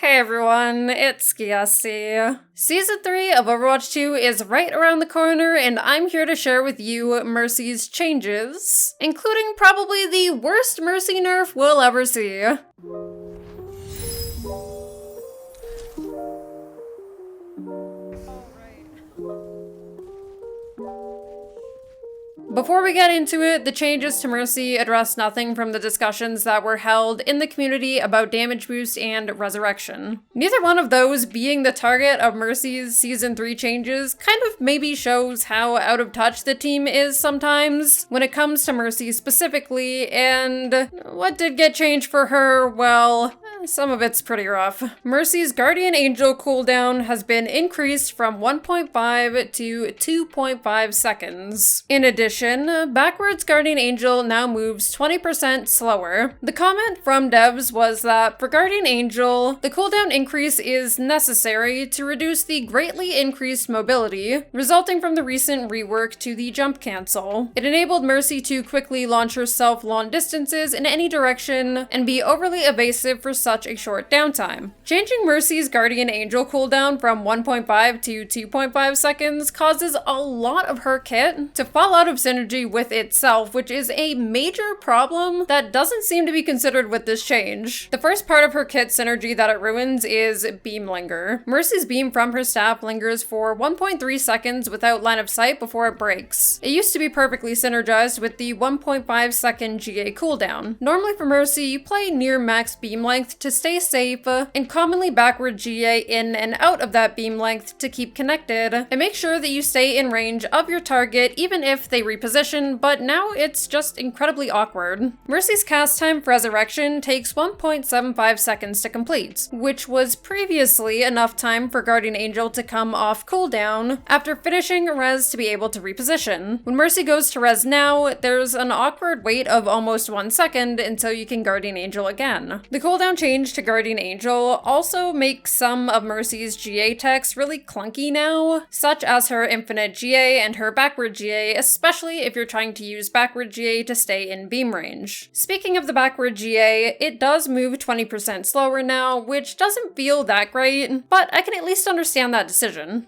Hey everyone, it's Skiesti. Season 3 of Overwatch 2 is right around the corner, and I'm here to share with you Mercy's changes, including probably the worst Mercy nerf we'll ever see. Before we get into it, the changes to Mercy address nothing from the discussions that were held in the community about damage boost and resurrection. Neither one of those being the target of Mercy's Season 3 changes kind of maybe shows how out of touch the team is sometimes when it comes to Mercy specifically, and what did get changed for her, well, some of it's pretty rough. Mercy's Guardian Angel cooldown has been increased from 1.5 to 2.5 seconds. In addition, backwards Guardian Angel now moves 20% slower. The comment from devs was that for Guardian Angel, the cooldown increase is necessary to reduce the greatly increased mobility resulting from the recent rework to the jump cancel. It enabled Mercy to quickly launch herself long distances in any direction and be overly evasive for such a short downtime. Changing Mercy's Guardian Angel cooldown from 1.5 to 2.5 seconds causes a lot of her kit to fall out of synergy with itself, which is a major problem that doesn't seem to be considered with this change. The first part of her kit synergy that it ruins is Beam Linger. Mercy's beam from her staff lingers for 1.3 seconds without line of sight before it breaks. It used to be perfectly synergized with the 1.5 second GA cooldown. Normally for Mercy, you play near max beam length to stay safe, and commonly backward GA in and out of that beam length to keep connected, and make sure that you stay in range of your target even if they reposition, but now it's just incredibly awkward. Mercy's cast time for Resurrection takes 1.75 seconds to complete, which was previously enough time for Guardian Angel to come off cooldown after finishing res to be able to reposition. When Mercy goes to res now, there's an awkward wait of almost 1 second until you can Guardian Angel again. The cooldown change to Guardian Angel also makes some of Mercy's GA techs really clunky now, such as her infinite GA and her backward GA, especially if you're trying to use backward GA to stay in beam range. Speaking of the backward GA, it does move 20% slower now, which doesn't feel that great, but I can at least understand that decision.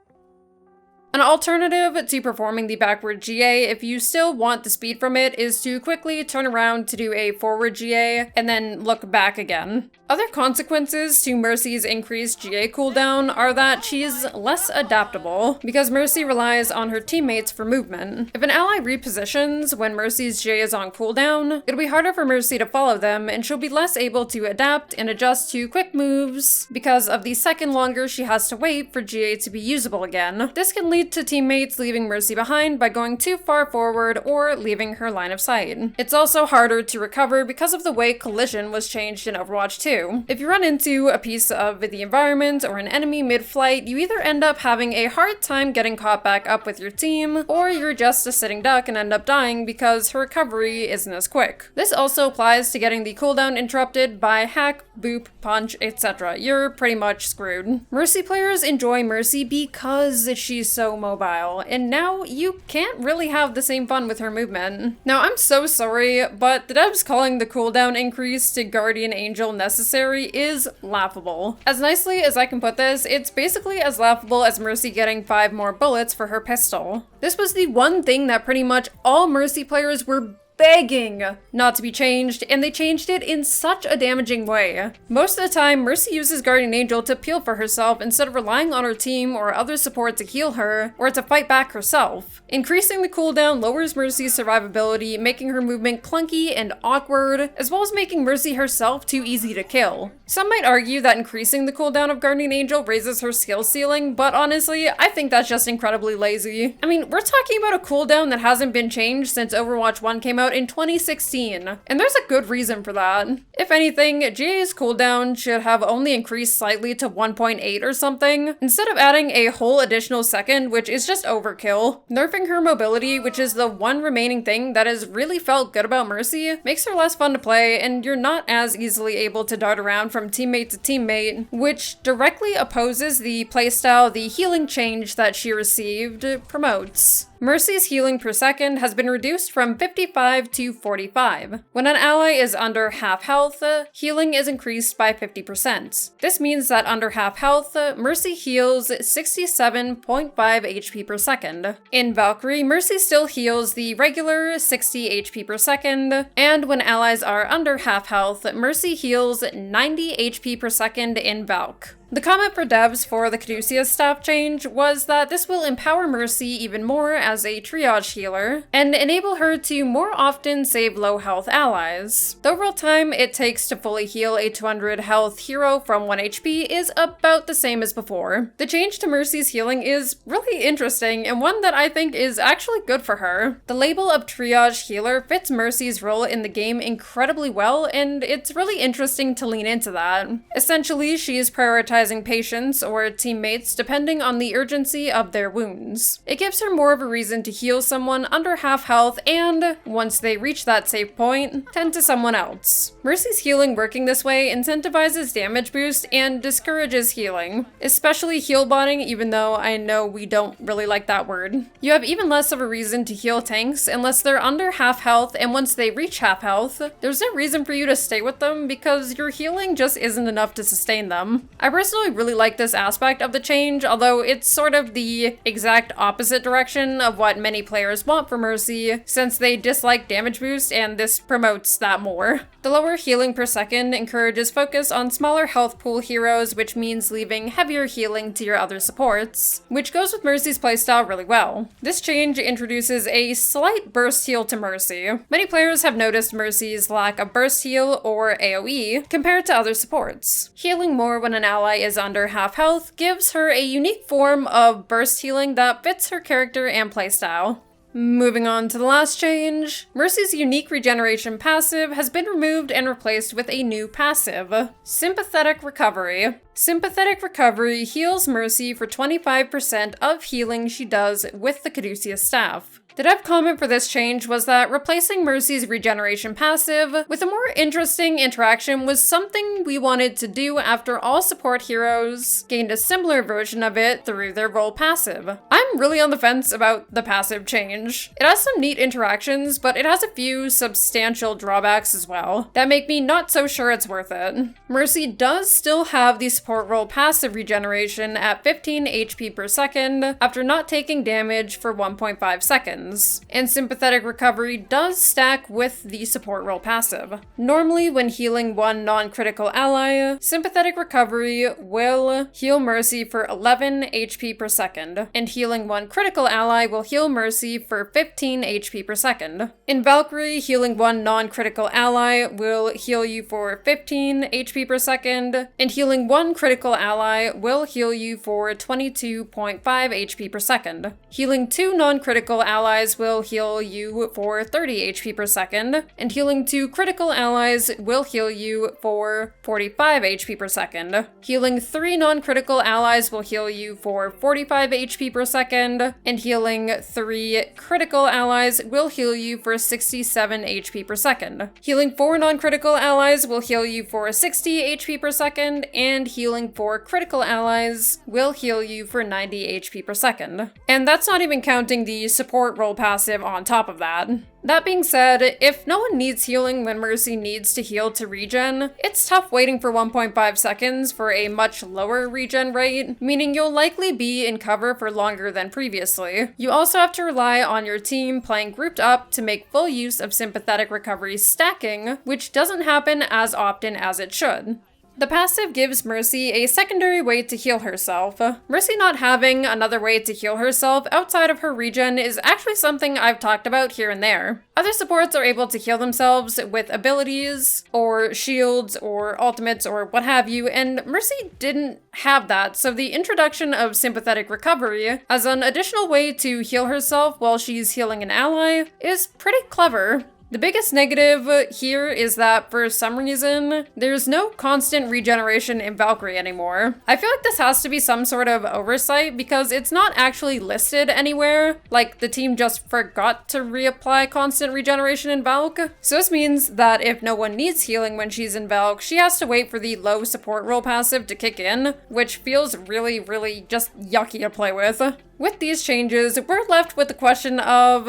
An alternative to performing the backward GA, if you still want the speed from it, is to quickly turn around to do a forward GA and then look back again. Other consequences to Mercy's increased GA cooldown are that she's less adaptable, because Mercy relies on her teammates for movement. If an ally repositions when Mercy's GA is on cooldown, it'll be harder for Mercy to follow them, and she'll be less able to adapt and adjust to quick moves because of the second longer she has to wait for GA to be usable again. This can lead to teammates leaving Mercy behind by going too far forward or leaving her line of sight. It's also harder to recover because of the way collision was changed in Overwatch 2. If you run into a piece of the environment or an enemy mid-flight, you either end up having a hard time getting caught back up with your team, or you're just a sitting duck and end up dying because her recovery isn't as quick. This also applies to getting the cooldown interrupted by hack, boop, punch, etc. You're pretty much screwed. Mercy players enjoy Mercy because she's so mobile, and now you can't really have the same fun with her movement. Now, I'm so sorry, but the devs calling the cooldown increase to Guardian Angel necessary is laughable. As nicely as I can put this, it's basically as laughable as Mercy getting 5 more bullets for her pistol. This was the one thing that pretty much all Mercy players were begging not to be changed, and they changed it in such a damaging way. Most of the time, Mercy uses Guardian Angel to peel for herself instead of relying on her team or other support to heal her, or to fight back herself. Increasing the cooldown lowers Mercy's survivability, making her movement clunky and awkward, as well as making Mercy herself too easy to kill. Some might argue that increasing the cooldown of Guardian Angel raises her skill ceiling, but honestly, I think that's just incredibly lazy. I mean, we're talking about a cooldown that hasn't been changed since Overwatch 1 came out in 2016, and there's a good reason for that. If anything, GA's cooldown should have only increased slightly to 1.8 or something, instead of adding a whole additional second, which is just overkill. Nerfing her mobility, which is the one remaining thing that has really felt good about Mercy, makes her less fun to play, and you're not as easily able to dart around from teammate to teammate, which directly opposes the playstyle the healing change that she received promotes. Mercy's healing per second has been reduced from 55 to 45. When an ally is under half health, healing is increased by 50%. This means that under half health, Mercy heals 67.5 HP per second. In Valkyrie, Mercy still heals the regular 60 HP per second, and when allies are under half health, Mercy heals 90 HP per second in Valk. The comment for devs for the Caduceus staff change was that this will empower Mercy even more as a triage healer, and enable her to more often save low health allies. The overall time it takes to fully heal a 200 health hero from 1 HP is about the same as before. The change to Mercy's healing is really interesting, and one that I think is actually good for her. The label of triage healer fits Mercy's role in the game incredibly well, and it's really interesting to lean into that. Essentially, she is prioritizing patients or teammates depending on the urgency of their wounds. It gives her more of a reason to heal someone under half health and, once they reach that safe point, tend to someone else. Mercy's healing working this way incentivizes damage boost and discourages healing, especially heal botting, even though I know we don't really like that word. You have even less of a reason to heal tanks unless they're under half health, and once they reach half health, there's no reason for you to stay with them because your healing just isn't enough to sustain them. I personally really like this aspect of the change, although it's sort of the exact opposite direction of what many players want for Mercy, since they dislike damage boost and this promotes that more. The lower healing per second encourages focus on smaller health pool heroes, which means leaving heavier healing to your other supports, which goes with Mercy's playstyle really well. This change introduces a slight burst heal to Mercy. Many players have noticed Mercy's lack of burst heal or AoE compared to other supports. Healing more when an ally is under half health gives her a unique form of burst healing that fits her character and playstyle. Moving on to the last change, Mercy's unique regeneration passive has been removed and replaced with a new passive, Sympathetic Recovery. Sympathetic Recovery heals Mercy for 25% of healing she does with the Caduceus staff. The dev comment for this change was that replacing Mercy's regeneration passive with a more interesting interaction was something we wanted to do after all support heroes gained a similar version of it through their role passive. I'm really on the fence about the passive change. It has some neat interactions, but it has a few substantial drawbacks as well that make me not so sure it's worth it. Mercy does still have the support role passive regeneration at 15 HP per second after not taking damage for 1.5 seconds. And Sympathetic Recovery does stack with the support role passive. Normally, when healing one non-critical ally, Sympathetic Recovery will heal Mercy for 11 HP per second, and healing one critical ally will heal Mercy for 15 HP per second. In Valkyrie, healing one non-critical ally will heal you for 15 HP per second, and healing one critical ally will heal you for 22.5 HP per second. Healing two non-critical allies will heal you for 30 HP per second, and healing two critical allies will heal you for 45 HP per second. Healing three non-critical allies will heal you for 45 HP per second, and healing three critical allies will heal you for 67 HP per second. Healing four non-critical allies will heal you for 60 HP per second, and healing four critical allies will heal you for 90 HP per second. And that's not even counting the support role passive on top of that. That being said, if no one needs healing when Mercy needs to heal to regen, it's tough waiting for 1.5 seconds for a much lower regen rate, meaning you'll likely be in cover for longer than previously. You also have to rely on your team playing grouped up to make full use of Sympathetic Recovery stacking, which doesn't happen as often as it should. The passive gives Mercy a secondary way to heal herself. Mercy not having another way to heal herself outside of her regen is actually something I've talked about here and there. Other supports are able to heal themselves with abilities, or shields, or ultimates, or what have you, and Mercy didn't have that, so the introduction of Sympathetic Recovery as an additional way to heal herself while she's healing an ally is pretty clever. The biggest negative here is that for some reason, there's no constant regeneration in Valkyrie anymore. I feel like this has to be some sort of oversight because it's not actually listed anywhere, like the team just forgot to reapply constant regeneration in Valk. So this means that if no one needs healing when she's in Valk, she has to wait for the low support role passive to kick in, which feels really just yucky to play with. With these changes, we're left with the question of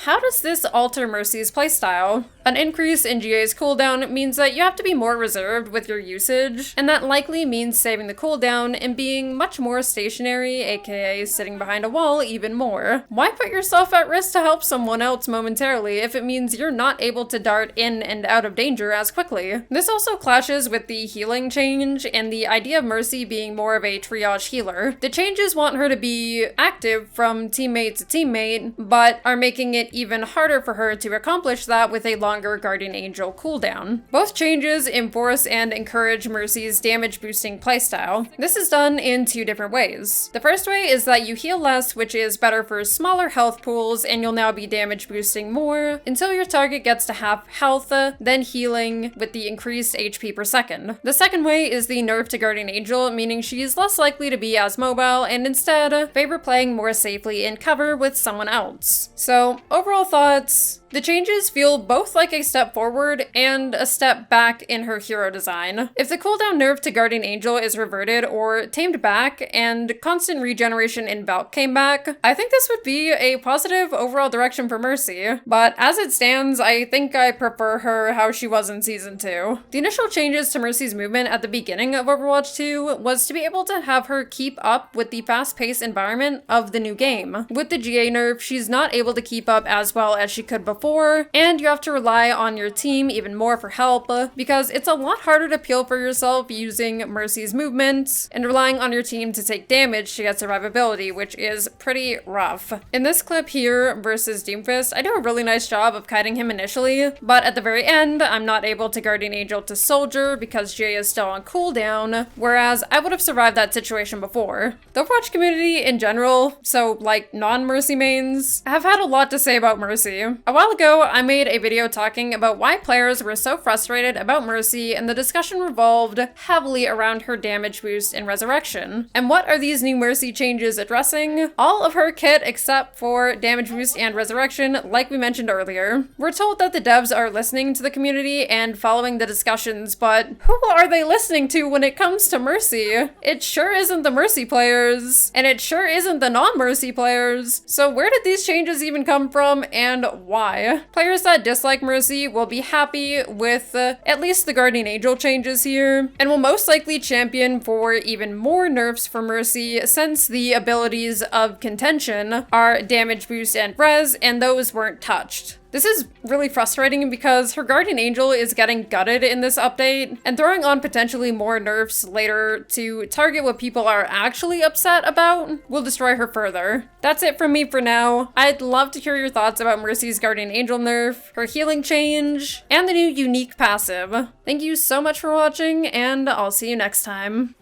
how does this alter Mercy's playstyle? An increase in GA's cooldown means that you have to be more reserved with your usage, and that likely means saving the cooldown and being much more stationary, aka sitting behind a wall even more. Why put yourself at risk to help someone else momentarily if it means you're not able to dart in and out of danger as quickly? This also clashes with the healing change and the idea of Mercy being more of a triage healer. The changes want her to be active from teammate to teammate, but are making it even harder for her to accomplish that with a longer Guardian Angel cooldown. Both changes enforce and encourage Mercy's damage boosting playstyle. This is done in two different ways. The first way is that you heal less, which is better for smaller health pools, and you'll now be damage boosting more until your target gets to half health, then healing with the increased HP per second. The second way is the nerf to Guardian Angel, meaning she's less likely to be as mobile and instead favor playing more safely in cover with someone else. So, overall thoughts. The changes feel both like a step forward and a step back in her hero design. If the cooldown nerf to Guardian Angel is reverted or tamed back and constant regeneration in Valk came back, I think this would be a positive overall direction for Mercy. But as it stands, I think I prefer her how she was in Season 2. The initial changes to Mercy's movement at the beginning of Overwatch 2 was to be able to have her keep up with the fast-paced environment of the new game. With the GA nerf, she's not able to keep up as well as she could before, and you have to rely on your team even more for help, because it's a lot harder to peel for yourself using Mercy's movements and relying on your team to take damage to get survivability, which is pretty rough. In this clip here versus Doomfist, I do a really nice job of kiting him initially, but at the very end, I'm not able to Guardian Angel to Soldier because GA is still on cooldown, whereas I would have survived that situation before. The Overwatch community in general, so like non-Mercy mains, have had a lot to say about Mercy. A while ago, I made a video talking about why players were so frustrated about Mercy, and the discussion revolved heavily around her damage boost in Resurrection. And what are these new Mercy changes addressing? All of her kit except for damage boost and Resurrection, like we mentioned earlier. We're told that the devs are listening to the community and following the discussions, but who are they listening to when it comes to Mercy? It sure isn't the Mercy players, and it sure isn't the non-Mercy players. So where did these changes even come from, and why? Players that dislike Mercy will be happy with at least the Guardian Angel changes here, and will most likely champion for even more nerfs for Mercy since the abilities of contention are damage boost and res, and those weren't touched. This is really frustrating because her Guardian Angel is getting gutted in this update, and throwing on potentially more nerfs later to target what people are actually upset about will destroy her further. That's it from me for now. I'd love to hear your thoughts about Mercy's Guardian Angel nerf, her healing change, and the new unique passive. Thank you so much for watching, and I'll see you next time.